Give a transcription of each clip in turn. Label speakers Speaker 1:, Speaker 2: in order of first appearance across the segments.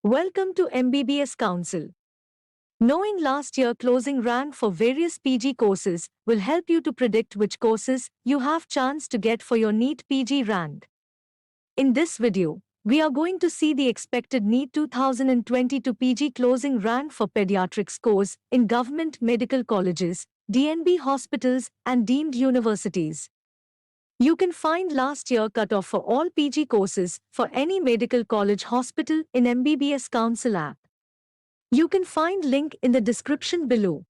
Speaker 1: Welcome to MBBS Council. Knowing last year closing rank for various PG courses will help you to predict which courses you have chance to get for your NEET PG rank. In this video, we are going to see the expected NEET 2022 PG closing rank for Pediatrics course in government medical colleges, DNB hospitals and deemed universities. You can find last year cutoff for all PG courses for any medical college hospital in MBBSCouncil app. You can find link in the description below.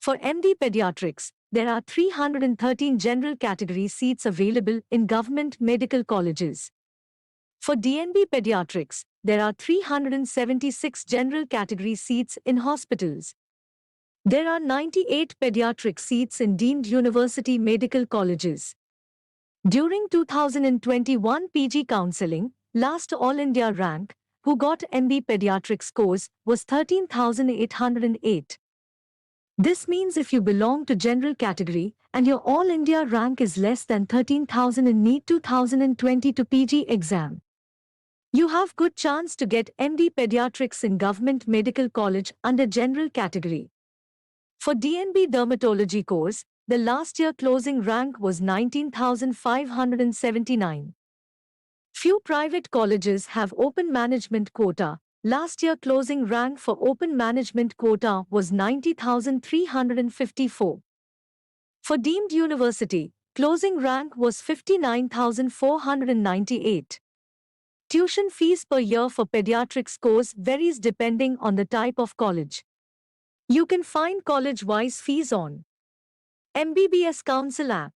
Speaker 1: For MD Pediatrics, there are 313 general category seats available in government medical colleges. For DNB Pediatrics, there are 376 general category seats in hospitals. There are 98 pediatric seats in deemed university medical colleges. During 2021 PG Counselling, last All India rank, who got MB Pediatrics scores, was 13,808. This means if you belong to general category and your All India rank is less than 13,000 in NEET 2022 PG exam, you have good chance to get MD Pediatrics in government medical college under general category. For DNB Dermatology course, the last year closing rank was 19,579. Few private colleges have open management quota. Last year closing rank for open management quota was 90,354. For deemed university, closing rank was 59,498. Tuition fees per year for pediatrics course varies depending on the type of college. You can find college-wise fees on MBBSCouncil app.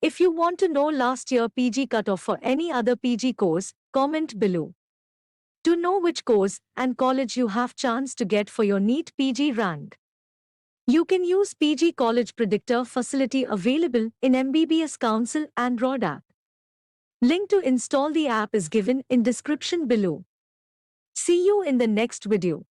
Speaker 1: If you want to know last year PG cutoff for any other PG course, comment below. To know which course and college you have chance to get for your NEET PG rank, you can use PG College Predictor facility available in MBBSCouncil Android App. Link to install the app is given in description below. See you in the next video.